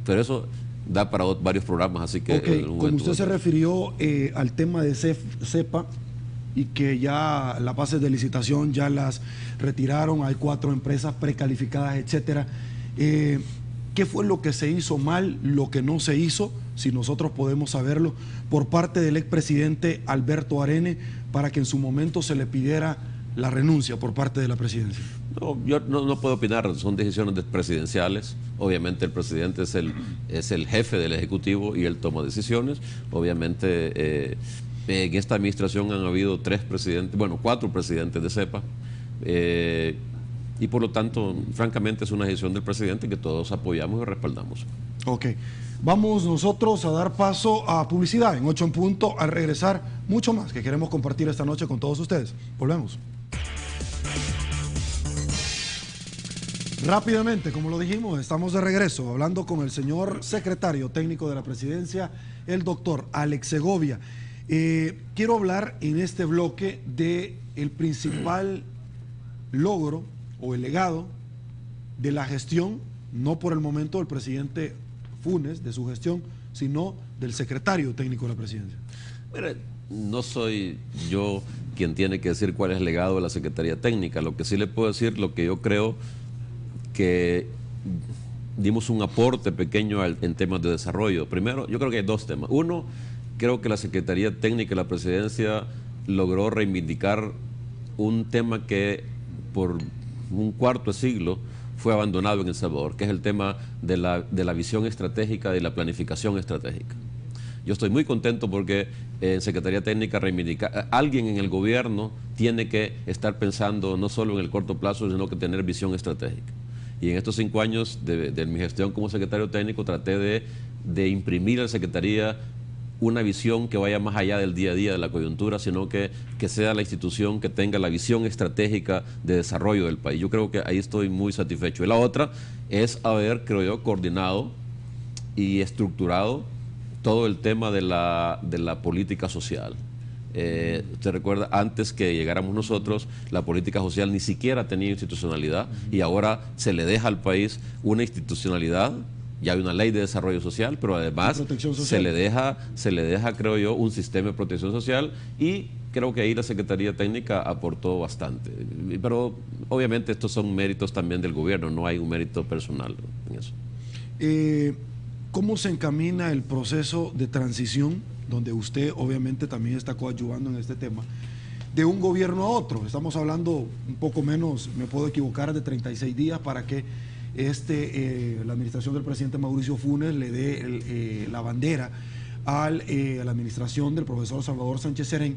Pero eso da para varios programas, así que... Como usted se refirió al tema de CEPA, y que ya las bases de licitación ya las retiraron, hay 4 empresas precalificadas, etcétera. ¿Qué fue lo que se hizo mal, lo que no se hizo, si nosotros podemos saberlo, por parte del expresidente Alberto Arene, para que en su momento se le pidiera la renuncia por parte de la presidencia? No, yo no puedo opinar, son decisiones presidenciales. Obviamente el presidente es el jefe del Ejecutivo y él toma decisiones. Obviamente en esta administración han habido 4 presidentes de CEPA. Y por lo tanto, francamente, es una decisión del presidente que todos apoyamos y respaldamos. Ok. Vamos nosotros a dar paso a publicidad en 8 en punto. Al regresar, mucho más que queremos compartir esta noche con todos ustedes. Volvemos. Rápidamente, como lo dijimos, estamos de regreso hablando con el señor secretario técnico de la presidencia, el doctor Alex Segovia. Quiero hablar en este bloque del principal logro o el legado de la gestión, no por el momento del presidente Funes, de su gestión, sino del secretario técnico de la presidencia. Mira, no soy yo quien tiene que decir cuál es el legado de la Secretaría Técnica. Lo que sí le puedo decir, lo que yo creo que dimos un aporte pequeño en temas de desarrollo. Primero, yo creo que hay 2 temas. Uno, creo que la Secretaría Técnica de la presidencia logró reivindicar un tema que por un cuarto de siglo fue abandonado en El Salvador, que es el tema de la visión estratégica y la planificación estratégica. Yo estoy muy contento porque en Secretaría Técnica alguien en el gobierno tiene que estar pensando no solo en el corto plazo, sino que tener visión estratégica. Y en estos 5 años de mi gestión como secretario técnico traté de imprimir a la Secretaría una visión que vaya más allá del día a día de la coyuntura, sino que sea la institución que tenga la visión estratégica de desarrollo del país. Yo creo que ahí estoy muy satisfecho. Y la otra es haber, creo yo, coordinado y estructurado todo el tema de la política social. Usted recuerda, antes que llegáramos nosotros, la política social ni siquiera tenía institucionalidad y ahora se le deja al país una institucionalidad. Ya hay una ley de desarrollo social, pero además se le deja, creo yo, un sistema de protección social, y creo que ahí la Secretaría Técnica aportó bastante. Pero obviamente estos son méritos también del gobierno, no hay un mérito personal en eso. ¿Cómo se encamina el proceso de transición, donde usted obviamente también está coadyuvando en este tema, de un gobierno a otro? Estamos hablando un poco menos, me puedo equivocar, de 36 días para que la administración del presidente Mauricio Funes le dé la bandera a la administración del profesor Salvador Sánchez Serén,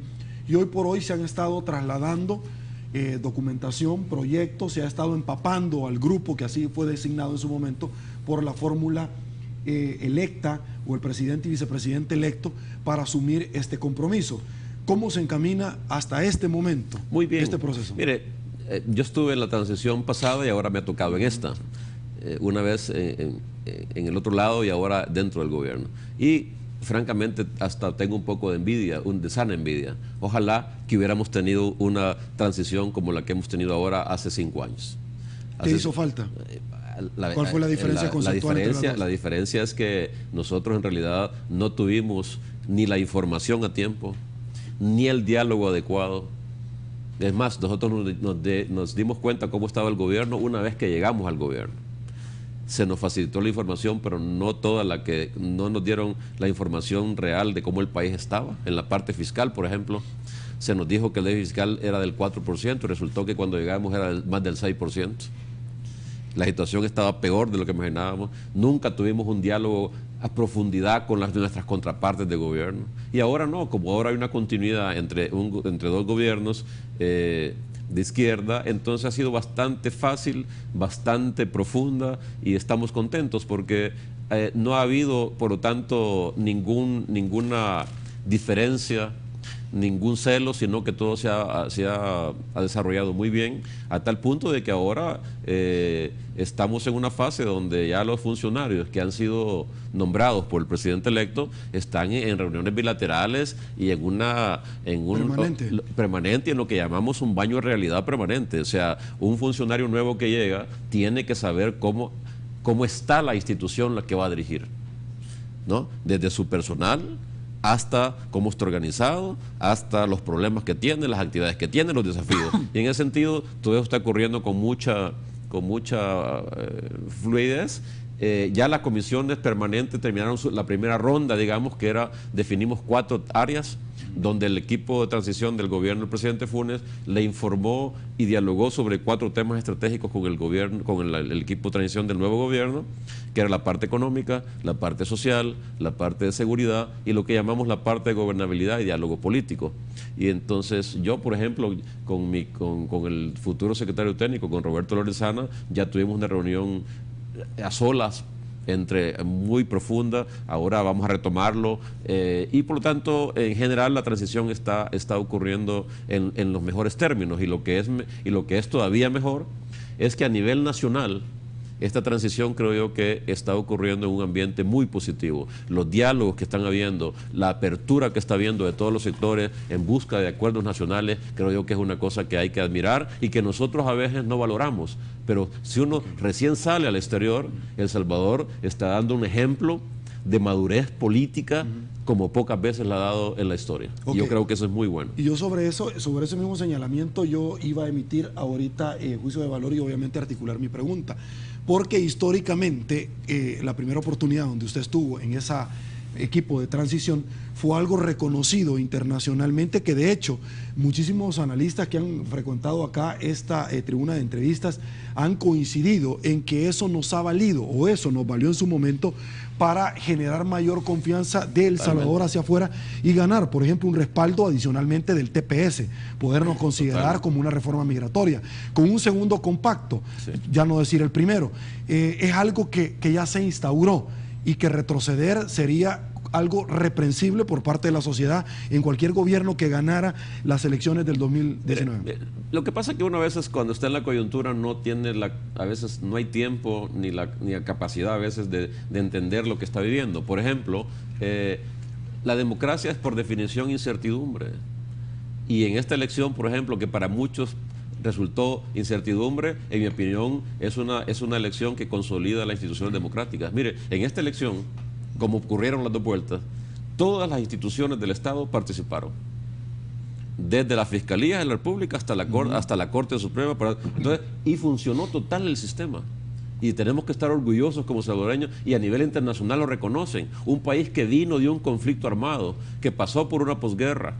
y hoy por hoy se han estado trasladando documentación, proyectos, se ha estado empapando al grupo que así fue designado en su momento por la fórmula electa, o el presidente y vicepresidente electo, para asumir este compromiso. ¿Cómo se encamina hasta este momento Muy bien. este proceso? Mire, yo estuve en la transición pasada y ahora me ha tocado en esta. Una vez en el otro lado y ahora dentro del gobierno. Y francamente hasta tengo un poco de envidia, de sana envidia. Ojalá que hubiéramos tenido una transición como la que hemos tenido ahora hace 5 años. ¿Qué hizo falta? ¿Cuál fue la diferencia conceptual entre las dos? La diferencia es que nosotros en realidad no tuvimos ni la información a tiempo, ni el diálogo adecuado. Es más, nosotros nos dimos cuenta cómo estaba el gobierno una vez que llegamos al gobierno. Se nos facilitó la información, pero no no nos dieron la información real de cómo el país estaba. En la parte fiscal, por ejemplo, se nos dijo que el déficit fiscal era del 4%, y resultó que cuando llegamos era más del 6%. La situación estaba peor de lo que imaginábamos. Nunca tuvimos un diálogo a profundidad con nuestras contrapartes de gobierno. Y ahora no, como ahora hay una continuidad entre dos gobiernos de izquierda, entonces ha sido bastante fácil, bastante profunda, y estamos contentos porque no ha habido, por lo tanto, ninguna diferencia, ningún celo, sino que todo se ha desarrollado muy bien, a tal punto de que ahora estamos en una fase donde ya los funcionarios que han sido nombrados por el presidente electo están en reuniones bilaterales y en un permanente, en lo que llamamos un baño de realidad permanente. O sea, un funcionario nuevo que llega tiene que saber cómo está la institución la que va a dirigir, ¿no? Desde su personal hasta cómo está organizado, hasta los problemas que tiene, las actividades que tiene, los desafíos. Y en ese sentido, todo eso está ocurriendo con mucha fluidez. Ya las comisiones permanentes terminaron la primera ronda, digamos, que definimos 4 áreas, donde el equipo de transición del gobierno del presidente Funes le informó y dialogó sobre 4 temas estratégicos con el gobierno, con el equipo de transición del nuevo gobierno, que era la parte económica, la parte social, la parte de seguridad y lo que llamamos la parte de gobernabilidad y diálogo político. Y entonces yo, por ejemplo, con el futuro secretario técnico, con Roberto Lorenzana, ya tuvimos una reunión a solas, muy profunda. Ahora vamos a retomarlo, y por lo tanto en general la transición está ocurriendo en los mejores términos, y lo que es todavía mejor es que a nivel nacional esta transición creo yo que está ocurriendo en un ambiente muy positivo. Los diálogos que están habiendo, la apertura que está habiendo de todos los sectores en busca de acuerdos nacionales, creo yo que es una cosa que hay que admirar y que nosotros a veces no valoramos. Pero si uno recién sale al exterior, El Salvador está dando un ejemplo de madurez política como pocas veces la ha dado en la historia. Okay. Yo creo que eso es muy bueno. Y yo sobre ese mismo señalamiento, yo iba a emitir ahorita juicio de valor y obviamente articular mi pregunta. Porque históricamente, la primera oportunidad donde usted estuvo en esa equipo de transición, fue algo reconocido internacionalmente, que de hecho muchísimos analistas que han frecuentado acá esta tribuna de entrevistas han coincidido en que eso nos ha valido, o eso nos valió en su momento, para generar mayor confianza de El Salvador hacia afuera y ganar, por ejemplo, un respaldo adicionalmente del TPS, podernos considerar como una reforma migratoria, con un segundo compacto, ya no decir el primero. Es algo que ya se instauró y que retroceder sería algo reprensible por parte de la sociedad en cualquier gobierno que ganara las elecciones del 2019. Lo que pasa es que uno a veces cuando está en la coyuntura no tiene a veces no hay tiempo ni la capacidad a veces de entender lo que está viviendo. Por ejemplo, la democracia es por definición incertidumbre. Y en esta elección, por ejemplo, que para muchos resultó incertidumbre, en mi opinión, es una elección que consolida las instituciones democráticas. Mire, en esta elección, como ocurrieron las dos vueltas, todas las instituciones del Estado participaron. Desde la Fiscalía de la República hasta la Corte Suprema. Entonces, y funcionó total el sistema. Y tenemos que estar orgullosos como salvadoreños, y a nivel internacional lo reconocen. Un país que vino de un conflicto armado, que pasó por una posguerra,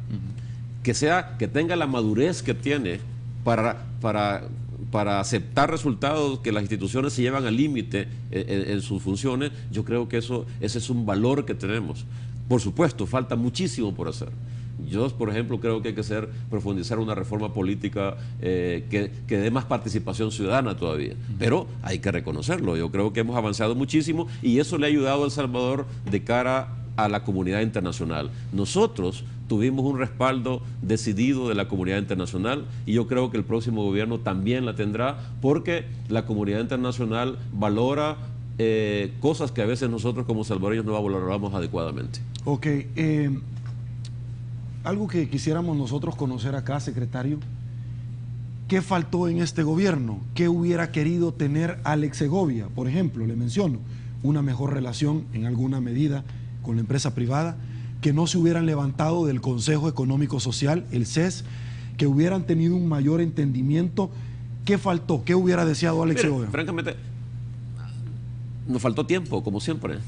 que tenga la madurez que tiene para aceptar resultados que las instituciones se llevan al límite en sus funciones. Yo creo que ese es un valor que tenemos. Por supuesto, falta muchísimo por hacer. Yo, por ejemplo, creo que hay que profundizar una reforma política que dé más participación ciudadana todavía. Pero hay que reconocerlo. Yo creo que hemos avanzado muchísimo y eso le ha ayudado a El Salvador de cara a la comunidad internacional. Nosotros tuvimos un respaldo decidido de la comunidad internacional y yo creo que el próximo gobierno también la tendrá, porque la comunidad internacional valora cosas que a veces nosotros como salvadoreños no valoramos adecuadamente. Ok, algo que quisiéramos nosotros conocer acá, secretario, ¿qué faltó en este gobierno? ¿Qué hubiera querido tener Alex Segovia? Por ejemplo, le menciono, una mejor relación en alguna medida con la empresa privada, que no se hubieran levantado del Consejo Económico Social, el CES, que hubieran tenido un mayor entendimiento. ¿Qué faltó? ¿Qué hubiera deseado Alex Segovia? Francamente, nos faltó tiempo, como siempre.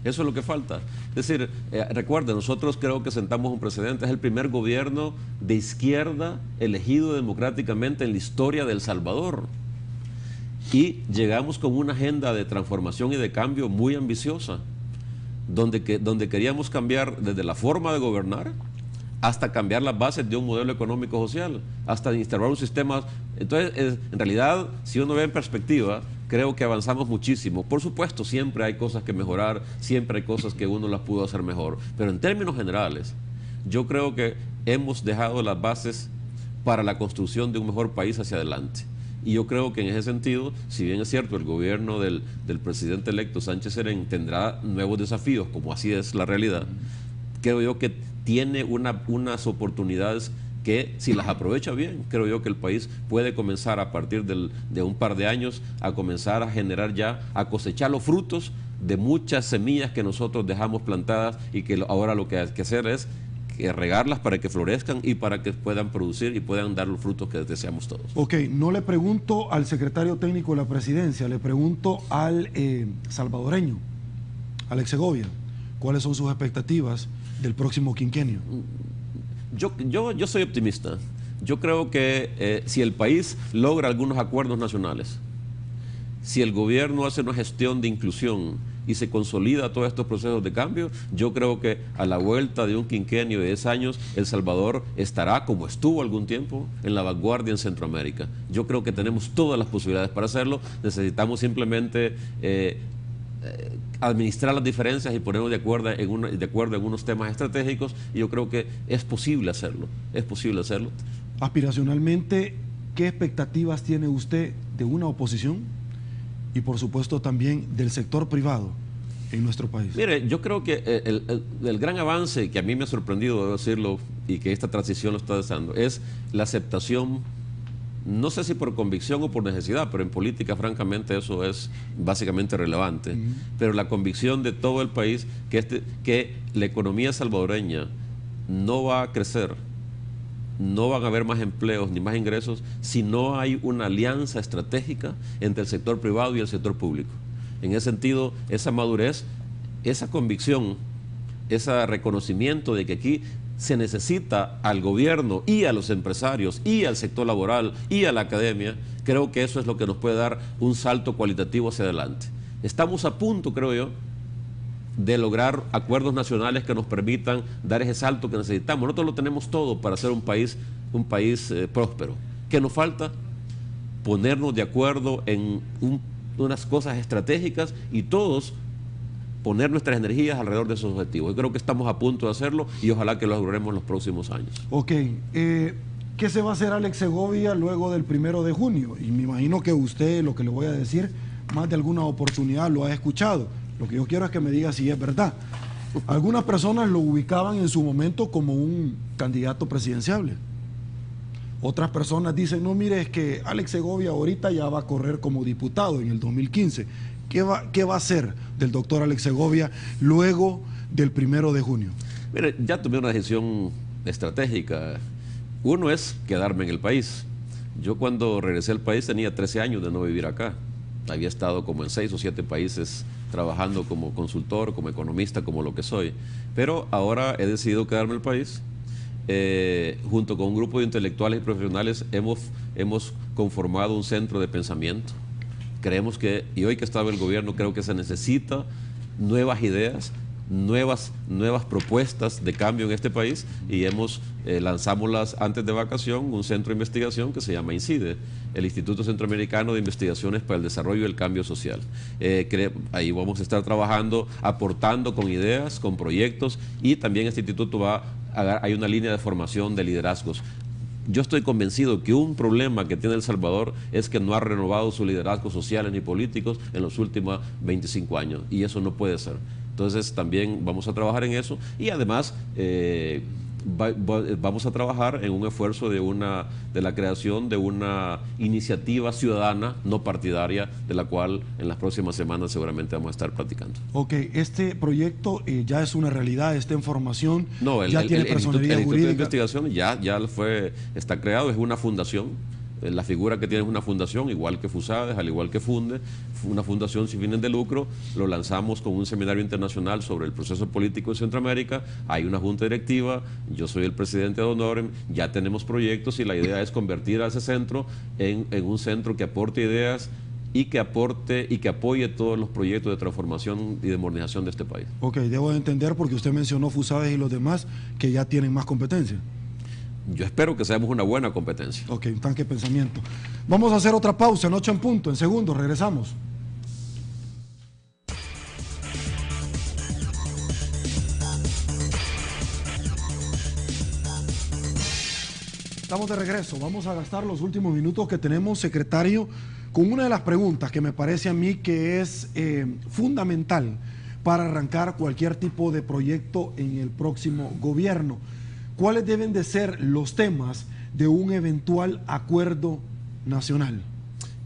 Eso es lo que falta. Es decir, recuerden, nosotros creo que sentamos un precedente. Es el primer gobierno de izquierda elegido democráticamente en la historia de El Salvador. Y llegamos con una agenda de transformación y de cambio muy ambiciosa, donde queríamos cambiar desde la forma de gobernar hasta cambiar las bases de un modelo económico-social, hasta instaurar un sistema. Entonces, en realidad, si uno ve en perspectiva, creo que avanzamos muchísimo. Por supuesto, siempre hay cosas que mejorar, siempre hay cosas que uno las pudo hacer mejor, pero en términos generales, yo creo que hemos dejado las bases para la construcción de un mejor país hacia adelante. Y yo creo que en ese sentido, si bien es cierto, el gobierno del presidente electo Sánchez Serén tendrá nuevos desafíos, como así es la realidad, creo yo que tiene unas oportunidades que, si las aprovecha bien, creo yo que el país puede comenzar a partir de un par de años a comenzar a generar a cosechar los frutos de muchas semillas que nosotros dejamos plantadas y que ahora lo que hay que hacer es regarlas para que florezcan y para que puedan producir y puedan dar los frutos que deseamos todos. Ok, no le pregunto al secretario técnico de la presidencia, le pregunto al salvadoreño, Alex Segovia, ¿cuáles son sus expectativas del próximo quinquenio? Yo soy optimista. Yo creo que si el país logra algunos acuerdos nacionales, si el gobierno hace una gestión de inclusión y se consolida todos estos procesos de cambio, yo creo que a la vuelta de un quinquenio de 10 años, El Salvador estará, como estuvo algún tiempo, en la vanguardia en Centroamérica. Yo creo que tenemos todas las posibilidades para hacerlo. Necesitamos simplemente administrar las diferencias y ponernos de acuerdo en unos temas estratégicos, y yo creo que es posible hacerlo. Es posible hacerlo. Aspiracionalmente, ¿qué expectativas tiene usted de una oposición y por supuesto también del sector privado en nuestro país? Mire, yo creo que el gran avance que a mí me ha sorprendido, debo decirlo, y que esta transición lo está dando, es la aceptación, no sé si por convicción o por necesidad, pero en política francamente eso es básicamente relevante, pero la convicción de todo el país que la economía salvadoreña no va a crecer, no van a haber más empleos ni más ingresos si no hay una alianza estratégica entre el sector privado y el sector público. En ese sentido, esa madurez, esa convicción ese reconocimiento de que aquí se necesita al gobierno y a los empresarios y al sector laboral y a la academia, creo que eso es lo que nos puede dar un salto cualitativo hacia adelante. Estamos a punto, creo yo, de lograr acuerdos nacionales que nos permitan dar ese salto que necesitamos. Nosotros lo tenemos todo para ser un país próspero. ¿Qué nos falta? Ponernos de acuerdo en unas cosas estratégicas y todos poner nuestras energías alrededor de esos objetivos. Yo creo que estamos a punto de hacerlo y ojalá que lo logremos en los próximos años. Ok. ¿Qué se va a hacer Alex Segovia luego del 1 de junio? Y me imagino que usted, lo que le voy a decir, más de alguna oportunidad lo ha escuchado. Lo que yo quiero es que me diga si es verdad. Algunas personas lo ubicaban en su momento como un candidato presidenciable. Otras personas dicen, no, mire, es que Alex Segovia ahorita ya va a correr como diputado en el 2015. ¿Qué va a hacer del doctor Alex Segovia luego del 1 de junio? Mire, ya tomé una decisión estratégica. Uno es quedarme en el país. Yo cuando regresé al país tenía 13 años de no vivir acá. Había estado como en 6 o 7 países trabajando como consultor, como economista, como lo que soy. Pero ahora he decidido quedarme en el país. Junto con un grupo de intelectuales y profesionales hemos conformado un centro de pensamiento. Creemos que, y hoy que estaba el gobierno, creo que se necesita nuevas ideas, nuevas propuestas de cambio en este país, y lanzamos antes de vacación un centro de investigación que se llama INCIDE, el Instituto Centroamericano de Investigaciones para el Desarrollo y el Cambio Social. Ahí vamos a estar trabajando, aportando con ideas, con proyectos, y también este instituto hay una línea de formación de liderazgos. Yo estoy convencido que un problema que tiene El Salvador es que no ha renovado sus liderazgos sociales ni políticos en los últimos 25 años, y eso no puede ser. Entonces también vamos a trabajar en eso, y además vamos a trabajar en un esfuerzo de la creación de una iniciativa ciudadana no partidaria, de la cual en las próximas semanas seguramente vamos a estar platicando. Ok, este proyecto ya es una realidad, está en formación, no, ya tiene personalidad el Instituto jurídica. de Investigación ya está creado, es una fundación. La figura que tiene es una fundación, igual que FUSADES, al igual que FUNDE, una fundación sin fines de lucro. Lo lanzamos con un seminario internacional sobre el proceso político en Centroamérica. Hay una junta directiva, yo soy el presidente de honor, ya tenemos proyectos, y la idea es convertir a ese centro en un centro que aporte ideas y que apoye todos los proyectos de transformación y de modernización de este país. Ok, debo de entender, porque usted mencionó FUSADES y los demás que ya tienen más competencia. Yo espero que seamos una buena competencia. Ok, un tanque de pensamiento. Vamos a hacer otra pausa en 8 en punto. En segundos regresamos. Estamos de regreso. Vamos a gastar los últimos minutos que tenemos, secretario, con una de las preguntas que me parece a mí que es fundamental para arrancar cualquier tipo de proyecto en el próximo gobierno. ¿Cuáles deben de ser los temas de un eventual acuerdo nacional?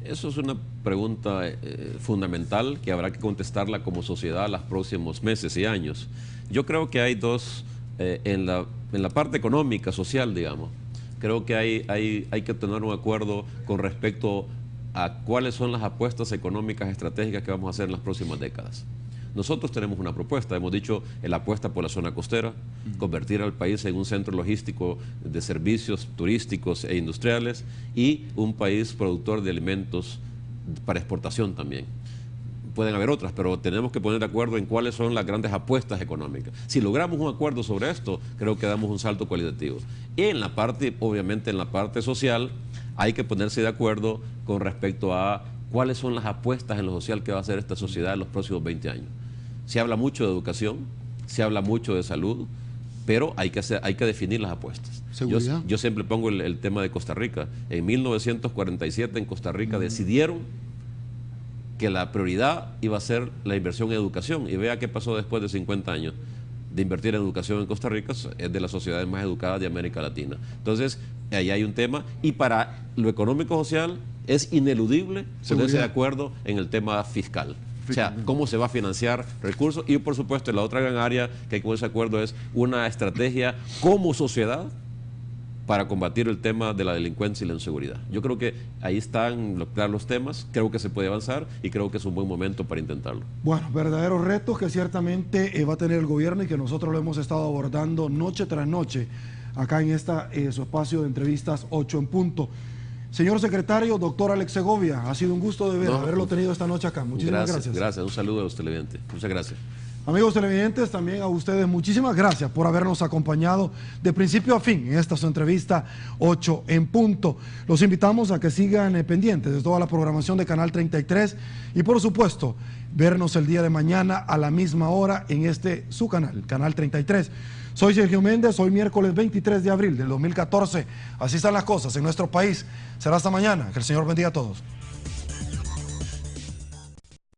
Eso es una pregunta fundamental que habrá que contestarla como sociedad los próximos meses y años. Yo creo que hay dos, en la parte económica, social, digamos, creo que hay que tener un acuerdo con respecto a cuáles son las apuestas económicas estratégicas que vamos a hacer en las próximas décadas. Nosotros tenemos una propuesta, hemos dicho la apuesta por la zona costera, convertir al país en un centro logístico de servicios turísticos e industriales, y un país productor de alimentos para exportación también. Pueden haber otras, pero tenemos que poner de acuerdo en cuáles son las grandes apuestas económicas. Si logramos un acuerdo sobre esto, creo que damos un salto cualitativo. Y obviamente en la parte social, hay que ponerse de acuerdo con respecto a cuáles son las apuestas en lo social que va a hacer esta sociedad en los próximos 20 años. Se habla mucho de educación, se habla mucho de salud, pero hay que definir las apuestas. Yo siempre pongo el tema de Costa Rica. En 1947 en Costa Rica decidieron que la prioridad iba a ser la inversión en educación, y vea qué pasó después de 50 años de invertir en educación en Costa Rica. Es de las sociedades más educadas de América Latina. Entonces, ahí hay un tema, y para lo económico-social es ineludible ponerse de acuerdo en el tema fiscal. O sea, cómo se va a financiar recursos, y por supuesto la otra gran área que hay que ponerse de acuerdo es una estrategia como sociedad para combatir el tema de la delincuencia y la inseguridad. Yo creo que ahí están los temas, creo que se puede avanzar y creo que es un buen momento para intentarlo. Bueno, verdaderos retos que ciertamente va a tener el gobierno y que nosotros lo hemos estado abordando noche tras noche acá en su espacio de entrevistas 8 en punto. Señor secretario, doctor Alex Segovia, ha sido un gusto de haberlo tenido esta noche acá. Muchísimas gracias. Gracias, un saludo a los televidentes. Muchas gracias. Amigos televidentes, también a ustedes muchísimas gracias por habernos acompañado de principio a fin en esta su entrevista 8 en punto. Los invitamos a que sigan pendientes de toda la programación de Canal 33 y por supuesto vernos el día de mañana a la misma hora en su canal, Canal 33. Soy Sergio Méndez, hoy miércoles 23 de abril del 2014. Así están las cosas en nuestro país. Será hasta mañana. Que el Señor bendiga a todos.